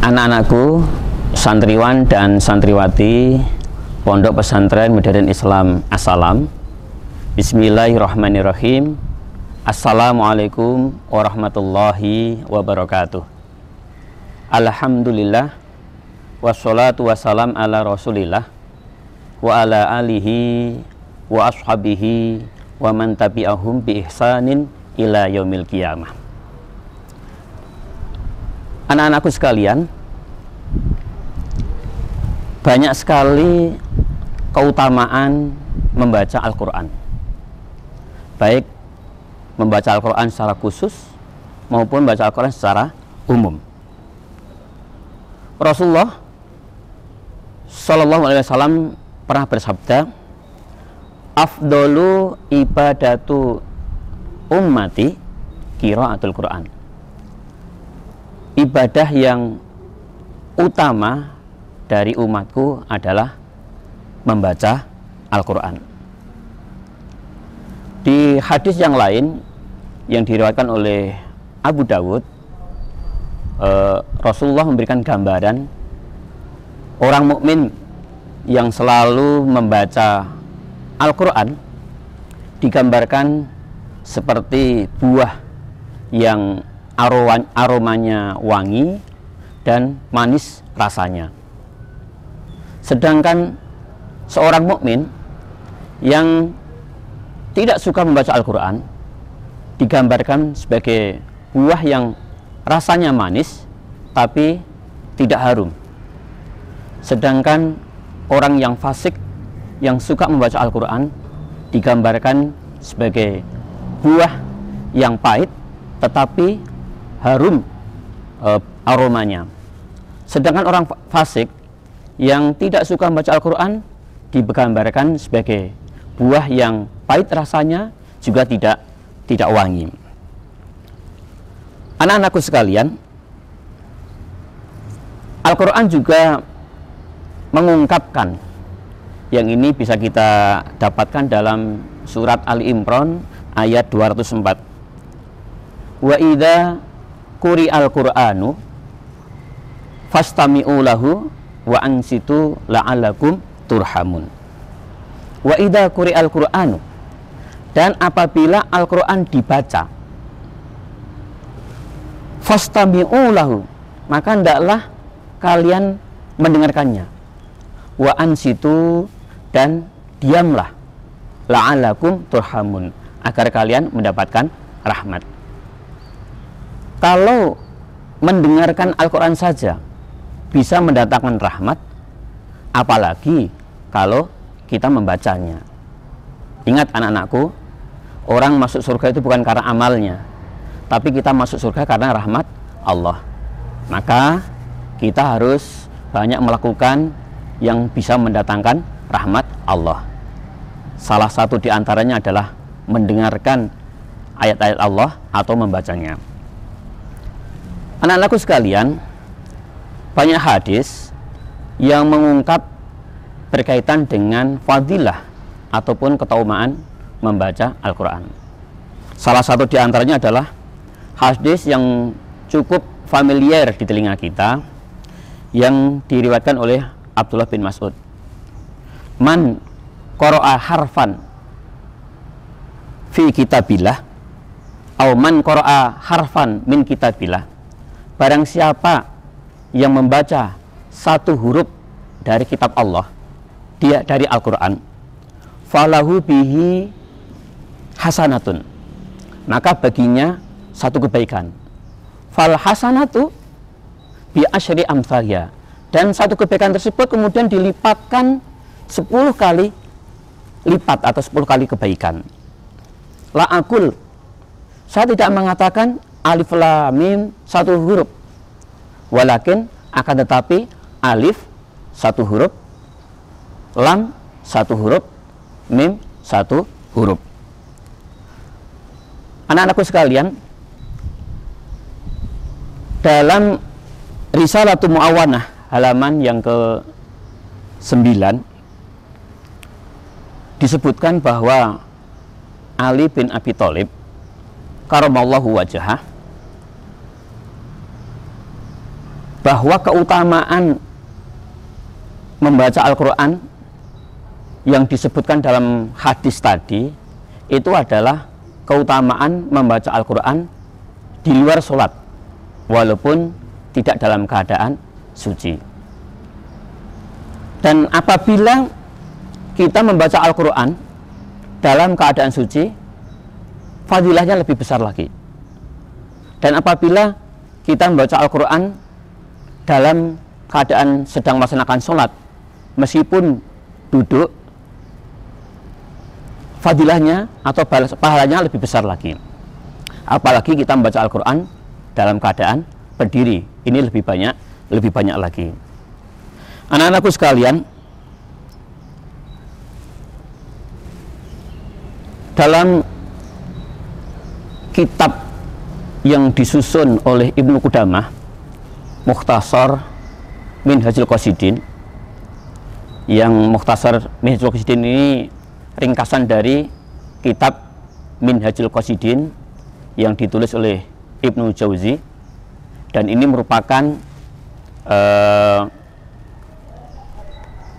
Anak-anakku, santriwan dan santriwati Pondok Pesantren Modern Islam As-Salam. Bismillahirrahmanirrahim. Assalamualaikum warahmatullahi wabarakatuh. Alhamdulillah, wassalatu wassalam ala rasulillah wa ala alihi wa ashabihi wa man tabi'ahum bi ihsanin ila yaumil qiyamah. Anak-anakku sekalian, banyak sekali keutamaan membaca Al-Quran, baik membaca Al-Quran secara khusus maupun membaca Al-Quran secara umum. Rasulullah Shallallahu Alaihi Wasallam pernah bersabda, afdolu ibadatu ummati qiraatul Quran. Ibadah yang utama dari umatku adalah membaca Al-Quran. Di hadis yang lain yang diriwayatkan oleh Abu Dawud, Rasulullah memberikan gambaran orang mukmin yang selalu membaca Al-Quran digambarkan seperti buah yang aromanya wangi dan manis rasanya. Sedangkan seorang mukmin yang tidak suka membaca Al-Quran digambarkan sebagai buah yang rasanya manis tapi tidak harum. Sedangkan orang yang fasik yang suka membaca Al-Quran digambarkan sebagai buah yang pahit tetapi harum aromanya. Sedangkan orang fasik yang tidak suka membaca Al-Quran digambarkan sebagai buah yang pahit rasanya juga tidak wangi. Anak-anakku sekalian, Al-Quran juga mengungkapkan, yang ini bisa kita dapatkan dalam surat Ali Imran ayat 204. Wa idza quri'al Qur'anu fastami'u lahu wa ansitu la'allakum turhamun. Wa idza quri'al Qur'anu, dan apabila Al-Quran dibaca, fastami'u lahu, maka hendaklah kalian mendengarkannya, wa ansitu, dan diamlah, la'allakum turhamun, agar kalian mendapatkan rahmat. Kalau mendengarkan Al-Quran saja bisa mendatangkan rahmat, apalagi kalau kita membacanya. Ingat anak-anakku, orang masuk surga itu bukan karena amalnya, tapi kita masuk surga karena rahmat Allah. Maka kita harus banyak melakukan yang bisa mendatangkan rahmat Allah. Salah satu di antaranya adalah mendengarkan ayat-ayat Allah atau membacanya. Anak-anakku sekalian, banyak hadis yang mengungkap berkaitan dengan fadilah ataupun keutamaan membaca Al-Quran. Salah satu di antaranya adalah hadis yang cukup familiar di telinga kita, yang diriwayatkan oleh Abdullah bin Mas'ud. Man qara'a harfan fi kitabillah, atau man qara'a harfan min kitabillah, barang siapa yang membaca satu huruf dari kitab Allah, dia dari Al-Quran, falahu bihi hasanatun, maka baginya satu kebaikan. Fal hasanatu bi asyri amsalya, dan satu kebaikan tersebut kemudian dilipatkan 10 kali lipat atau 10 kali kebaikan. La aqul, saya tidak mengatakan alif lam mim satu huruf, walakin akan tetapi alif satu huruf, lam satu huruf, mim satu huruf. Anak-anakku sekalian, dalam Risalatu Mu'awanah halaman yang ke-9 disebutkan bahwa Ali bin Abi Thalib karamallahu wajhah bahwa keutamaan membaca Al-Quran yang disebutkan dalam hadis tadi itu adalah keutamaan membaca Al-Quran di luar sholat walaupun tidak dalam keadaan suci. Dan apabila kita membaca Al-Quran dalam keadaan suci, fadilahnya lebih besar lagi. Dan apabila kita membaca Al-Quran dalam keadaan sedang melaksanakan sholat, meskipun duduk, fadilahnya atau pahalanya lebih besar lagi. Apalagi kita membaca Al-Quran dalam keadaan berdiri, ini lebih banyak lagi. Anak-anakku sekalian, dalam kitab yang disusun oleh Ibnu Qudamah, Mukhtasar Minhajul Qasidin, yang Mukhtasar Minhajul Qasidin ini ringkasan dari kitab Minhajul Qasidin yang ditulis oleh Ibnu Jauzi, dan ini merupakan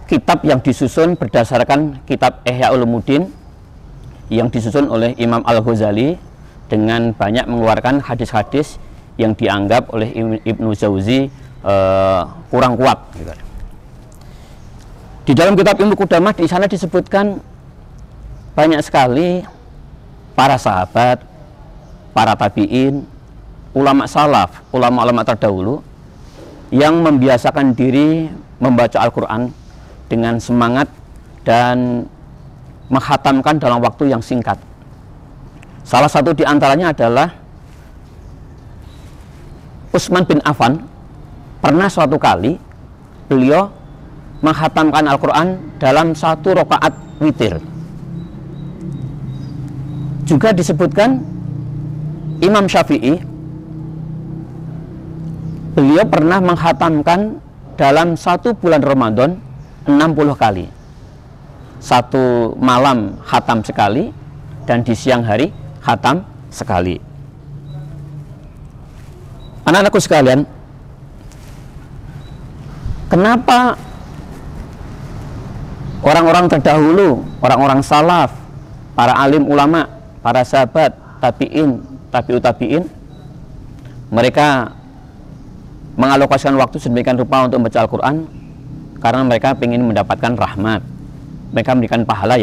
kitab yang disusun berdasarkan kitab Ihya Ulumuddin yang disusun oleh Imam Al-Ghazali dengan banyak mengeluarkan hadis-hadis yang dianggap oleh Ibnu Jauzi kurang kuat. Di dalam kitab Ibnu Qudamah di sana disebutkan banyak sekali para sahabat, para tabi'in, ulama salaf, ulama-ulama terdahulu yang membiasakan diri membaca Al-Quran dengan semangat dan menghatamkan dalam waktu yang singkat. Salah satu di antaranya adalah Utsman bin Affan. Pernah suatu kali beliau menghatamkan Al-Quran dalam 1 rakaat witir. Juga disebutkan Imam Syafi'i, beliau pernah menghatamkan dalam 1 bulan Ramadan 60 kali. 1 malam khatam sekali, dan di siang hari khatam sekali. Anak-anakku sekalian, kenapa orang-orang terdahulu, orang-orang salaf, para alim ulama, para sahabat, tabi'in, tabi'ut tabi'in, mereka mengalokasikan waktu sedemikian rupa untuk membaca Al-Quran? Karena mereka ingin mendapatkan rahmat, mereka memberikan pahala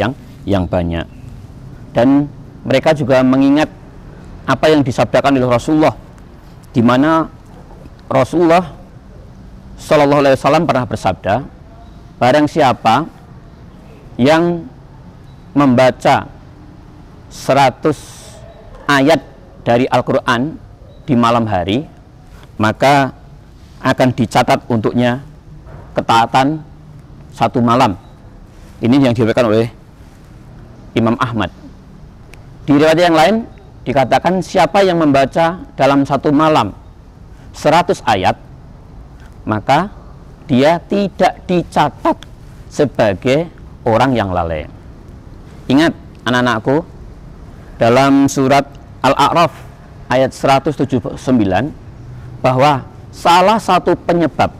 yang banyak, dan mereka juga mengingat apa yang disabdakan oleh Rasulullah, di mana Rasulullah Shallallahu Alaihi Wasallam pernah bersabda, barang siapa yang membaca 100 ayat dari Al-Quran di malam hari, maka akan dicatat untuknya ketaatan 1 malam. Ini yang diriwayatkan oleh Imam Ahmad. Di riwayat yang lain dikatakan siapa yang membaca dalam 1 malam 100 ayat, maka dia tidak dicatat sebagai orang yang lalai. Ingat anak-anakku, dalam surat Al-A'raf ayat 179 bahwa salah satu penyebab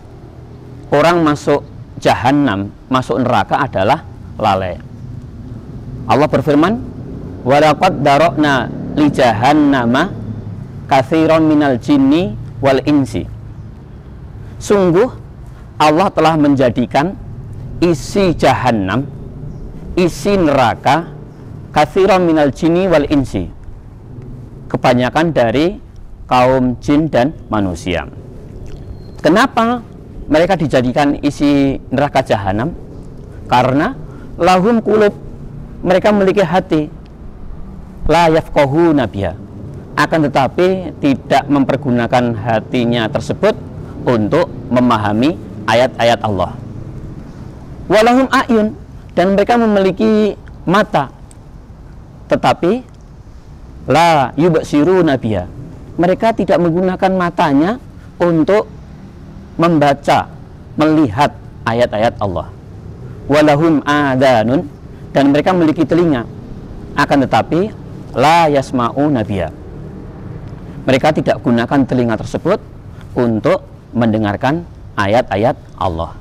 orang masuk jahanam, masuk neraka adalah lalai. Allah berfirman, walaqad darokna li jahannama katsiran minal jinni wal insi. Sungguh Allah telah menjadikan isi jahanam, isi neraka, katsiran minal jinni wal insi, kebanyakan dari kaum jin dan manusia. Kenapa mereka dijadikan isi neraka jahanam? Karena lahum qulub, mereka memiliki hati, la yafqahuna biha, akan tetapi tidak mempergunakan hatinya tersebut untuk memahami ayat-ayat Allah. Walahum a'yun, dan mereka memiliki mata, tetapi la yubsiruna biha, mereka tidak menggunakan matanya untuk membaca, melihat ayat-ayat Allah. Walahum adanun, dan mereka memiliki telinga, akan tetapi la yasma'una biha, mereka tidak gunakan telinga tersebut untuk mendengarkan ayat-ayat Allah.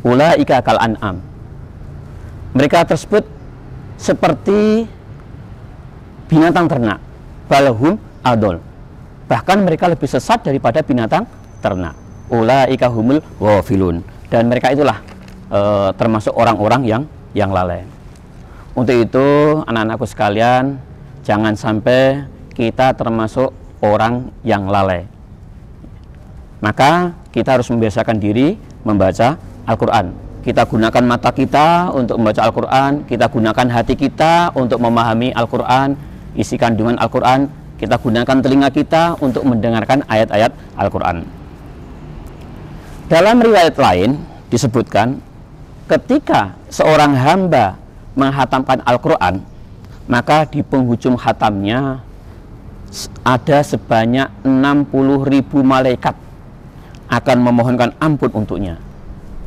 Ulaika kal an'am. Mereka tersebut seperti binatang ternak. Balhum adol. Bahkan mereka lebih sesat daripada binatang ternak. Ulaika humul ghafilun. Dan mereka itulah termasuk orang-orang yang lalai. Untuk itu, anak-anakku sekalian, jangan sampai kita termasuk orang yang lalai. Maka kita harus membiasakan diri membaca Al-Quran. Kita gunakan mata kita untuk membaca Al-Quran, kita gunakan hati kita untuk memahami Al-Quran, isi kandungan Al-Quran, kita gunakan telinga kita untuk mendengarkan ayat-ayat Al-Quran. Dalam riwayat lain disebutkan, ketika seorang hamba menghatamkan Al-Quran, maka di penghujung hatamnya ada sebanyak 60.000 malaikat akan memohonkan ampun untuknya.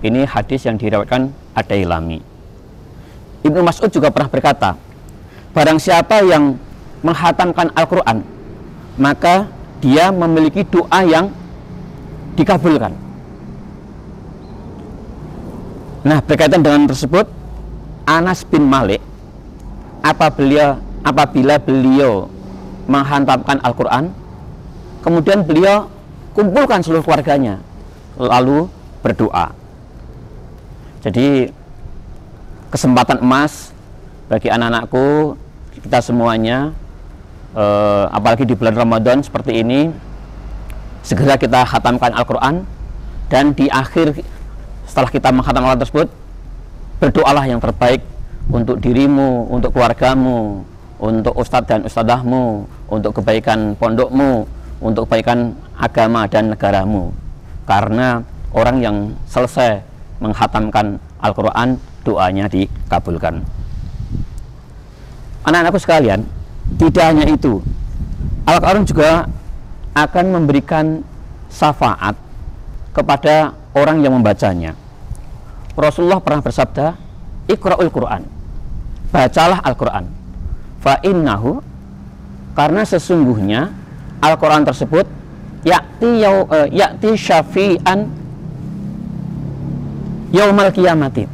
Ini hadis yang diriwayatkan Ad-Dailami. Ibnu Mas'ud juga pernah berkata, barang siapa yang menghatamkan Al-Quran, maka dia memiliki doa yang dikabulkan. Nah, berkaitan dengan tersebut, Anas bin Malik, apabila beliau menghatamkan Al-Quran, kemudian beliau kumpulkan seluruh keluarganya, lalu berdoa. Jadi kesempatan emas bagi anak-anakku, kita semuanya, apalagi di bulan Ramadan seperti ini, segera kita khatamkan Al-Quran, dan di akhir setelah kita menghatamkan Al-Quran tersebut, berdoalah yang terbaik untuk dirimu, untuk keluargamu, untuk ustadz dan ustadzahmu, untuk kebaikan pondokmu, untuk kebaikan agama dan negaramu. Karena orang yang selesai menghatamkan Al-Quran, doanya dikabulkan. Anak-anakku sekalian, tidak hanya itu, Al-Quran juga akan memberikan syafaat kepada orang yang membacanya. Rasulullah pernah bersabda, Iqra'ul Quran, bacalah Al-Quran, fa innahu, karena sesungguhnya Al-Quran tersebut ya'ti syafi'an yaumal qiyamati.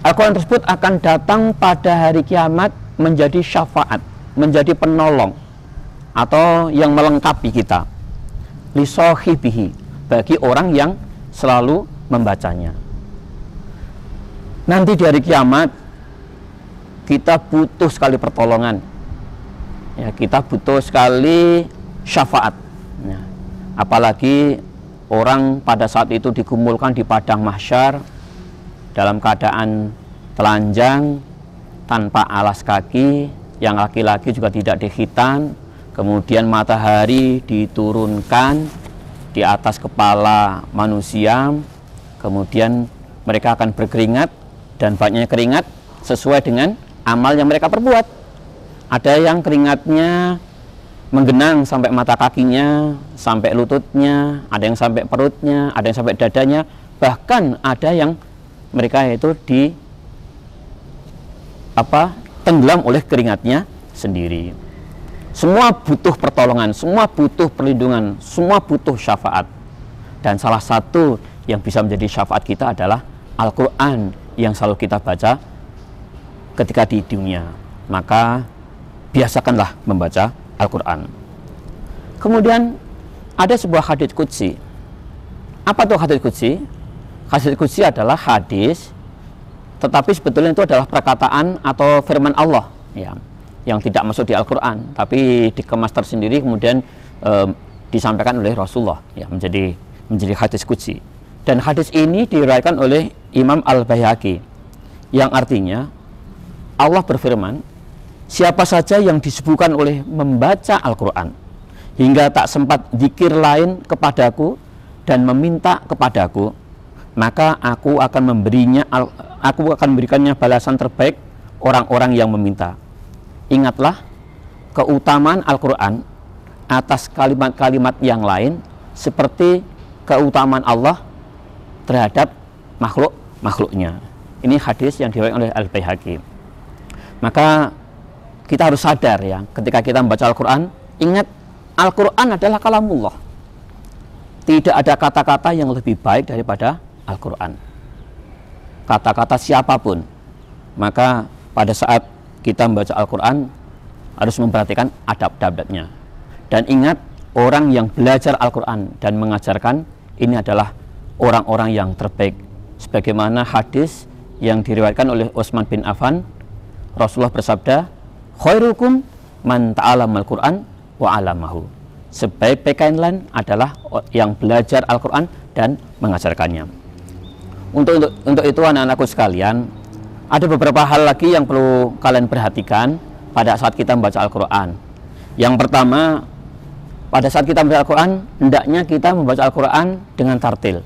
Al-Quran tersebut akan datang pada hari kiamat menjadi syafaat, menjadi penolong atau yang melengkapi kita, li sahibihi, bagi orang yang selalu membacanya. Nanti di hari kiamat kita butuh sekali pertolongan, ya, kita butuh sekali syafaat, ya. Apalagi orang pada saat itu dikumpulkan di padang mahsyar dalam keadaan telanjang, tanpa alas kaki, yang laki-laki juga tidak dikhitan, kemudian matahari diturunkan di atas kepala manusia, kemudian mereka akan berkeringat, dan banyaknya keringat sesuai dengan amal yang mereka perbuat. Ada yang keringatnya menggenang sampai mata kakinya, sampai lututnya, ada yang sampai perutnya, ada yang sampai dadanya, bahkan ada yang mereka itu tenggelam oleh keringatnya sendiri. Semua butuh pertolongan, semua butuh perlindungan, semua butuh syafaat. Dan salah satu yang bisa menjadi syafaat kita adalah Al-Quran yang selalu kita baca ketika di dunia. Maka biasakanlah membaca Al-Quran. Kemudian ada sebuah hadits qudsi. Apa itu hadits qudsi? Hadits qudsi adalah hadis, tetapi sebetulnya itu adalah perkataan atau firman Allah, ya, yang tidak masuk di Al-Quran, tapi dikemas tersendiri kemudian disampaikan oleh Rasulullah, ya, menjadi hadits qudsi. Dan hadis ini diriwayatkan oleh Imam Al-Baihaqi, yang artinya Allah berfirman, siapa saja yang disibukkan oleh membaca Al-Quran hingga tak sempat zikir lain kepadaku dan meminta kepadaku, maka aku akan memberikannya balasan terbaik orang-orang yang meminta. Ingatlah keutamaan Al-Quran atas kalimat-kalimat yang lain, seperti keutamaan Allah terhadap makhluknya. Ini hadis yang diriwayatkan oleh Al-Baihaqi. Maka kita harus sadar, ya, ketika kita membaca Al-Quran, ingat Al-Quran adalah kalamullah. Tidak ada kata-kata yang lebih baik daripada Al-Quran. Kata-kata siapapun. Maka pada saat kita membaca Al-Quran harus memperhatikan adab-adabnya. Dan ingat, orang yang belajar Al-Quran dan mengajarkan ini adalah orang-orang yang terbaik. Sebagaimana hadis yang diriwayatkan oleh Utsman bin Affan, Rasulullah bersabda, khairukum man ta'alamal Qur'an wa 'allamahu. Sebaik-baik kalian adalah yang belajar Al-Quran dan mengajarkannya. Untuk itu anak-anakku sekalian, ada beberapa hal lagi yang perlu kalian perhatikan pada saat kita membaca Al-Quran. Yang pertama, pada saat kita membaca Al-Quran, hendaknya kita membaca Al-Quran dengan tartil.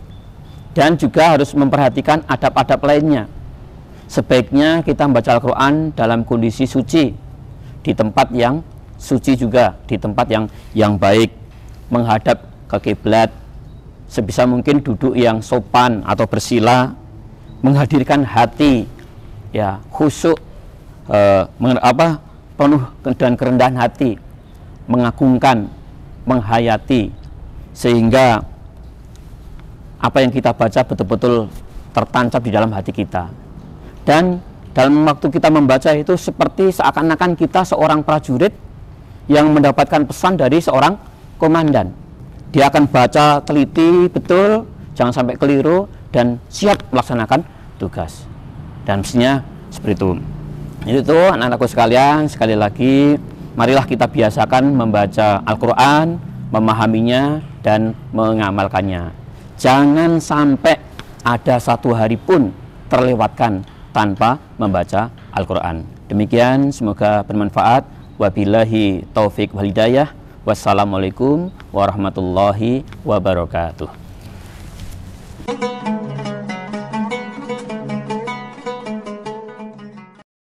Dan juga harus memperhatikan adab-adab lainnya. Sebaiknya kita membaca Al-Quran dalam kondisi suci, di tempat yang suci juga, di tempat yang baik, menghadap ke kiblat, sebisa mungkin duduk yang sopan atau bersila, menghadirkan hati, ya khusyuk, penuh dengan kerendahan hati, mengagungkan, menghayati, sehingga apa yang kita baca betul-betul tertancap di dalam hati kita. Dan dalam waktu kita membaca itu seperti seakan-akan kita seorang prajurit yang mendapatkan pesan dari seorang komandan. Dia akan baca teliti betul, jangan sampai keliru, dan siap melaksanakan tugas. Dan mestinya seperti itu. Itu anak-anakku sekalian, sekali lagi marilah kita biasakan membaca Al-Quran, memahaminya dan mengamalkannya. Jangan sampai ada satu hari pun terlewatkan tanpa membaca Al-Quran. Demikian, semoga bermanfaat. Wabillahi taufik wal hidayah. Wassalamualaikum warahmatullahi wabarakatuh.